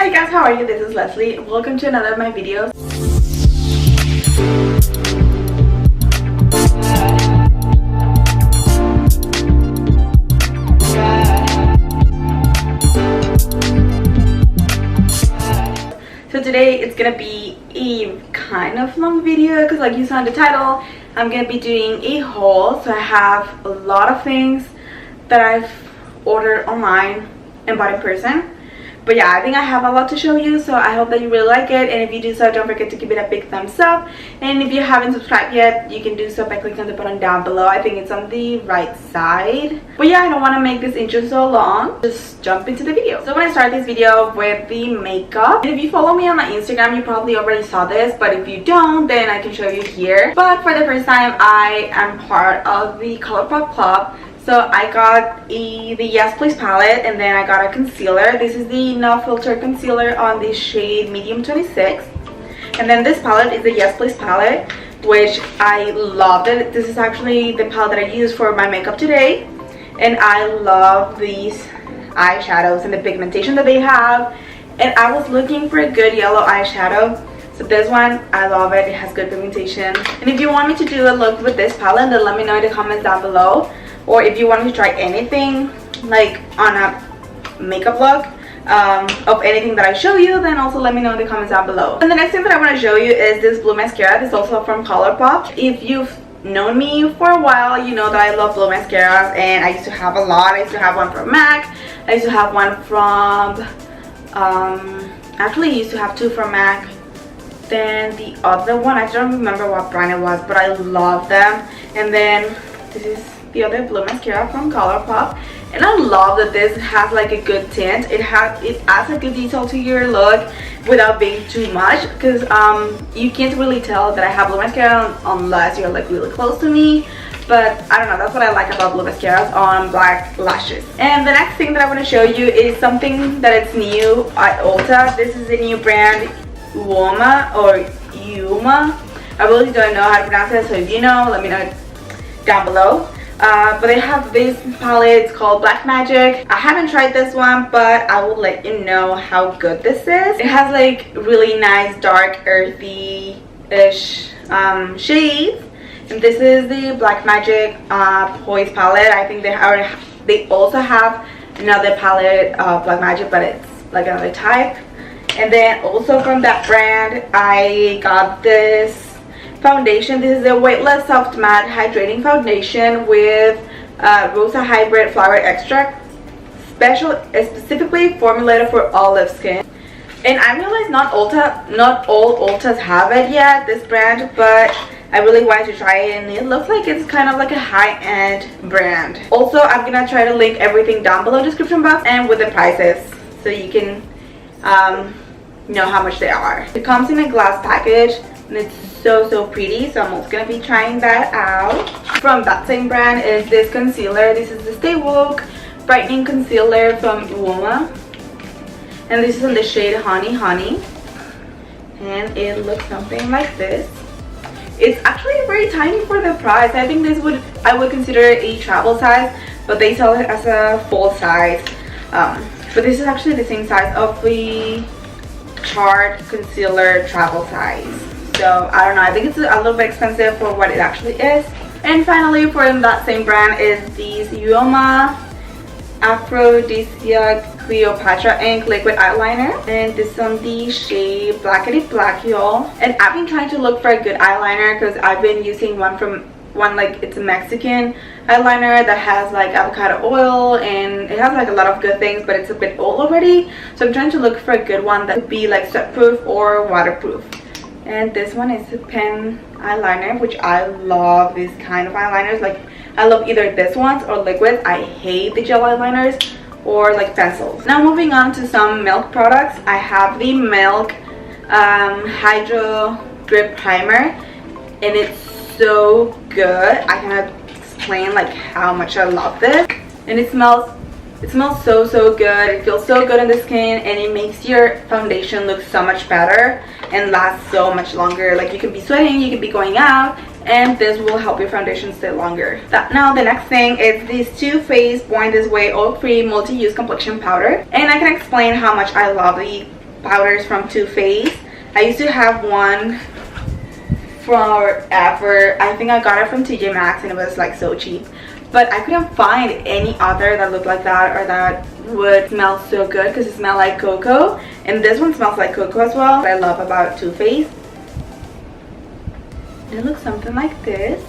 Hi guys, how are you? This is Leslie. Welcome to another of my videos. So today it's gonna be a kind of long video because like you saw in the title, I'm gonna be doing a haul. So I have a lot of things that I've ordered online and bought in person. But yeah, I think I have a lot to show you, so I hope that you really like it. And if you do so, don't forget to give it a big thumbs up. And if you haven't subscribed yet, you can do so by clicking on the button down below. I think it's on the right side. But yeah, I don't want to make this intro so long. Just jump into the video. So I'm going to start this video with the makeup. And if you follow me on my Instagram, you probably already saw this. But if you don't, then I can show you here. But for the first time, I am part of the ColourPop Club. So I got the Yes Please palette, and then I got a concealer. This is the No Filter concealer on the shade medium 26. And then this palette is the Yes Please palette, which I loved it. This is actually the palette that I used for my makeup today. And I love these eyeshadows and the pigmentation that they have. And I was looking for a good yellow eyeshadow. So this one, I love it. It has good pigmentation. And if you want me to do a look with this palette, then let me know in the comments down below. Or if you want me to try anything like on a makeup look of anything that I show you, then also let me know in the comments down below. And the next thing that I want to show you is this blue mascara. This is also from ColourPop. If you've known me for a while, you know that I love blue mascaras, and I used to have a lot. I used to have one from MAC. I used to have one from actually I used to have two from MAC. Then the other one, I don't remember what brand it was, but I love them. And then this is the other blue mascara from ColourPop, and I love that this has like a good tint. It adds a good detail to your look without being too much, because you can't really tell that I have blue mascara unless you're like really close to me. But I don't know, that's what I like about blue mascaras on black lashes. And the next thing that I want to show you is something that is new at Ulta. This is a new brand, UOMA or UOMA. I really don't know how to pronounce it, so if you know, let me know down below. But they have this palette. It's called Black Magic. I haven't tried this one, but I will let you know how good this is. It has like really nice dark earthy-ish shades. And this is the Black Magic Poise palette. I think they also have another palette of Black Magic, but it's like another type. And then also from that brand, I got this foundation. This is a weightless soft matte hydrating foundation with Rosa Hybrid flower extract, specifically formulated for olive skin. And I realized not all Ultas have it yet, this brand, but I really wanted to try it, and it looks like it's kind of like a high-end brand. Also, I'm gonna try to link everything down below in the description box and with the prices, so you can know how much they are. It comes in a glass package, and it's so pretty, so I'm also gonna be trying that out. From that same brand is this concealer. This is the Stay Woke brightening concealer from UOMA, and this is in the shade Honey Honey, and it looks something like this. It's actually very tiny for the price. I think I would consider a travel size, but they sell it as a full size. But this is actually the same size of the Charred concealer travel size. So I don't know, I think it's a little bit expensive for what it actually is. And finally, from that same brand is these UOMA Aphrodisiac Cleopatra Ink liquid eyeliner, and this is on the shade Blackety Black, y'all. And I've been trying to look for a good eyeliner because I've been using one like it's a Mexican eyeliner that has like avocado oil, and it has like a lot of good things, but it's a bit old already. So I'm trying to look for a good one that would be like sweat proof or waterproof. And this one is a pen eyeliner, which I love these kind of eyeliners. Like I love either this ones or liquids. I hate the gel eyeliners or like pencils. Now moving on to some Milk products. I have the Milk Hydro Drip Primer, and it's so good. I cannot explain like how much I love this. And it smells so good. It feels so good on the skin, and it makes your foundation look so much better and last so much longer. Like you can be sweating, you can be going out, and this will help your foundation stay longer. Now the next thing is this Too Faced Born This Way oil-free multi-use complexion powder, and I can explain how much I love the powders from Too Faced. I used to have one forever. I think I got it from TJ Maxx and it was like so cheap. But I couldn't find any other that looked like that or that would smell so good because it smelled like cocoa. And this one smells like cocoa as well. What I love about Too Faced. It looks something like this.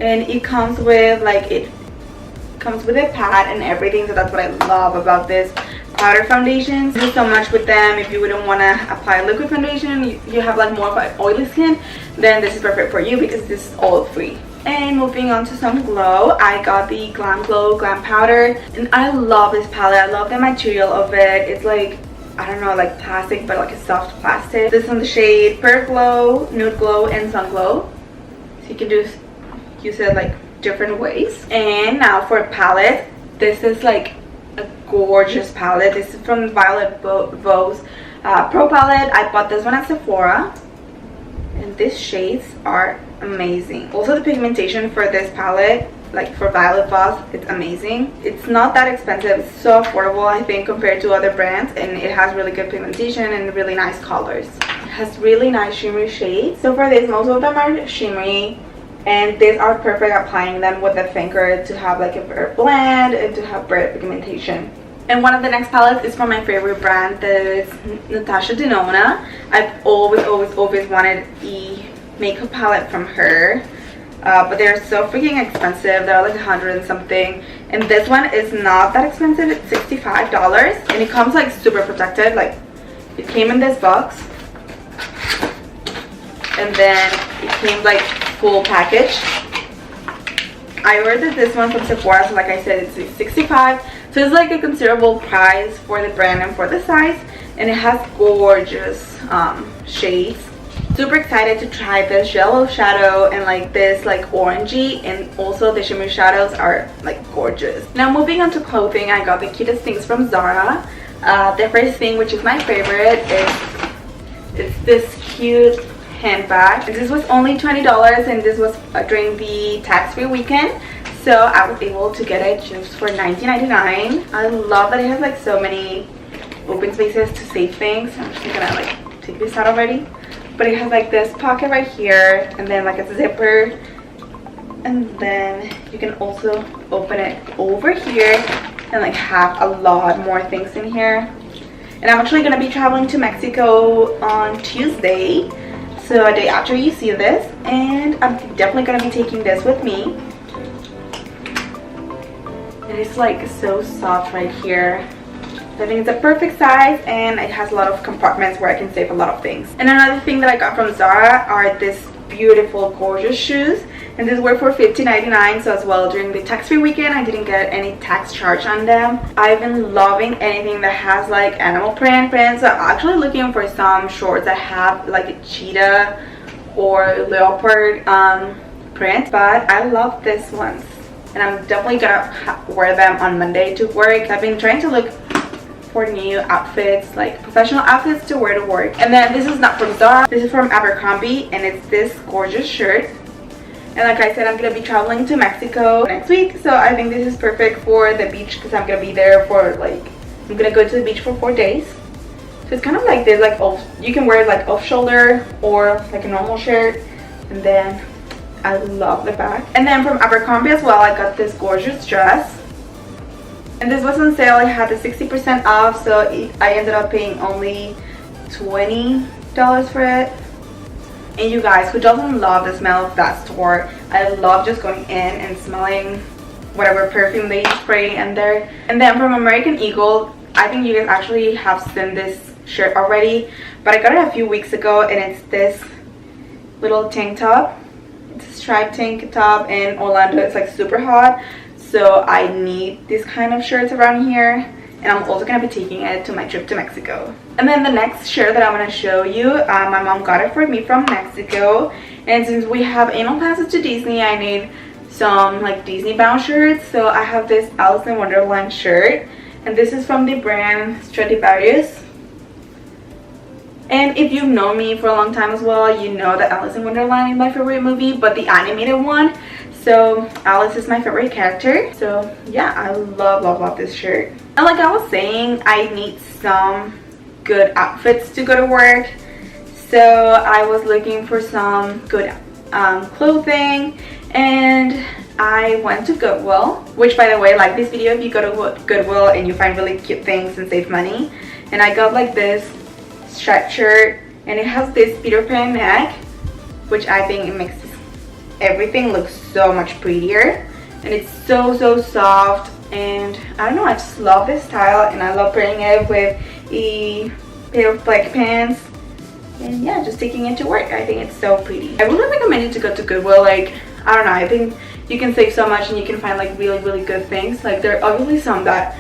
And it comes with like a pad and everything. So that's what I love about this powder foundations. You do so much with them. If you wouldn't want to apply liquid foundation, you have like more of an oily skin, then this is perfect for you because this is oil free. And moving on to some glow, I got the Glam Glow Glam Powder, and I love this palette. I love the material of it. It's like, I don't know, like plastic, but like a soft plastic. This is in the shade Pearl Glow, Nude Glow, and Sun Glow. So you can use it like different ways. And now for a palette, this is like a gorgeous palette. This is from Violet Vogue's Pro Palette. I bought this one at Sephora, and these shades are amazing. Also, the pigmentation for this palette, like for Violet Vogue, it's amazing. It's not that expensive. It's so affordable, I think, compared to other brands, and it has really good pigmentation and really nice colors. It has really nice shimmery shades. So for this, most of them are shimmery, and these are perfect applying them with a finger to have like a better blend and to have better pigmentation. And one of the next palettes is from my favorite brand, that is Natasha Denona. I've always wanted a makeup palette from her, but they're so freaking expensive. They're like 100 and something, and this one is not that expensive. It's $65, and it comes like super protected. Like, it came in this box, and then it came like full package. I ordered this one from Sephora, so like I said, it's $65, so it's like a considerable price for the brand and for the size, and it has gorgeous shades. Super excited to try this yellow shadow and like this like orangey, and also the shimmery shadows are like gorgeous. Now moving on to clothing, I got the cutest things from Zara. The first thing, which is my favorite, is this cute handbag. This was only $20, and this was during the tax-free weekend, so I was able to get it just for $19.99. I love that it has like so many open spaces to save things. I'm just gonna like take this out already. But it has like this pocket right here, and then like a zipper, and then you can also open it over here and like have a lot more things in here. And I'm actually going to be traveling to Mexico on Tuesday, so a day after you see this, and I'm definitely going to be taking this with me. It is like so soft right here. I think it's a perfect size, and it has a lot of compartments where I can save a lot of things. And another thing that I got from Zara are these beautiful, gorgeous shoes. And these were for $15.99, so as well during the tax-free weekend, I didn't get any tax charge on them. I've been loving anything that has like animal print. So I'm actually looking for some shorts that have like a cheetah or leopard print. But I love this ones, and I'm definitely gonna wear them on Monday to work. I've been trying to look for new outfits, like professional outfits to wear to work. And then this is not from Zara, this is from Abercrombie, and it's this gorgeous shirt. And like I said, I'm gonna be traveling to Mexico next week, so I think this is perfect for the beach because I'm gonna be there for like, I'm gonna go to the beach for 4 days. So it's kind of like this, like off, you can wear it like off shoulder or like a normal shirt. And then I love the back. And then from Abercrombie as well, I got this gorgeous dress. And this was on sale. It had the 60% off, so I ended up paying only $20 for it. And you guys, who doesn't love the smell of that store? I love just going in and smelling whatever perfume they spray in there. And then from American Eagle, I think you guys actually have seen this shirt already, but I got it a few weeks ago, and it's this little tank top. It's a striped tank top in Orlando. It's like super hot, so I need these kind of shirts around here, and I'm also going to be taking it to my trip to Mexico. And then the next shirt that I'm going to show you, my mom got it for me from Mexico, and since we have annual passes to Disney, I need some like Disney bound shirts. So I have this Alice in Wonderland shirt, and this is from the brand Stradivarius. And if you've known me for a long time as well, you know that Alice in Wonderland is my favorite movie, but the animated one. So Alice is my favorite character. So yeah, I love this shirt. And like I was saying, I need some good outfits to go to work. So I was looking for some good clothing, and I went to Goodwill, which, by the way, like this video if you go to Goodwill and you find really cute things and save money. And I got like this striped shirt, and it has this Peter Pan neck, which I think it makes everything look so much prettier. And it's so soft, and I don't know, I just love this style, and I love pairing it with a pair of black pants. And yeah, just taking it to work. I think it's so pretty. I really recommend you to go to Goodwill. Like, I don't know, I think you can save so much and you can find like really good things. Like, there are obviously some that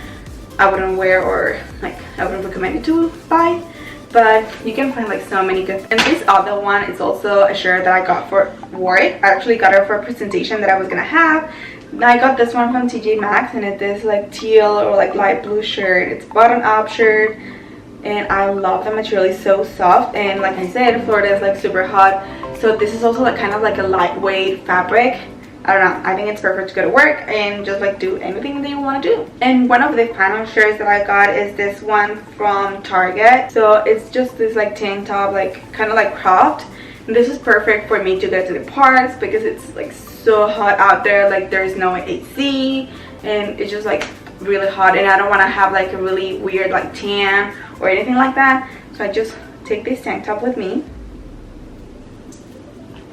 I wouldn't wear or like I wouldn't recommend you to buy, but you can find like so many good. And this other one is also a shirt that I got for work. I actually got it for a presentation that I was gonna have. I got this one from TJ Maxx, and it is like teal or like light blue shirt. It's button up shirt, and I love the material. It's so soft, and like I said, Florida is like super hot, so this is also like kind of like a lightweight fabric. I don't know, I think it's perfect to go to work and just like do anything that you want to do. And one of the final shirts that I got is this one from Target. So it's just this like tank top, like kind of like cropped. And this is perfect for me to go to the parks because it's like so hot out there. Like there's no AC, and it's just like really hot, and I don't want to have like a really weird like tan or anything like that. So I just take this tank top with me,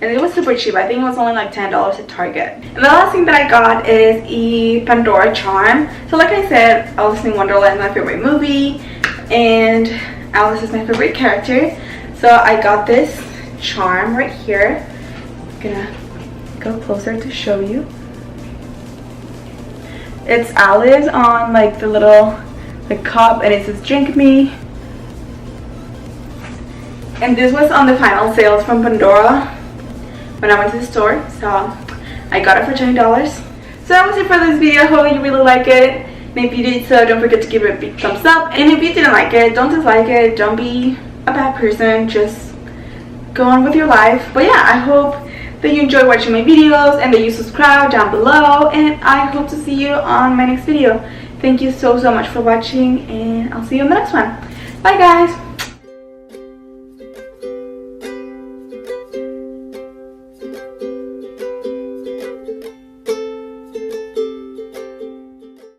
and it was super cheap. I think it was only like $10 at Target. And the last thing that I got is a Pandora charm. So like I said, Alice in Wonderland is my favorite movie, and Alice is my favorite character. So I got this charm right here. I'm gonna go closer to show you. It's Alice on like the little like cup, and it says drink me. And this was on the final sales from Pandora when I went to the store, so I got it for $20. So that was it for this video. I hope you really like it, and if you did so, don't forget to give it a big thumbs up. And if you didn't like it, don't dislike it. Don't be a bad person, just go on with your life. But yeah, I hope that you enjoy watching my videos and that you subscribe down below, and I hope to see you on my next video. Thank you so much for watching, and I'll see you in the next one. Bye guys.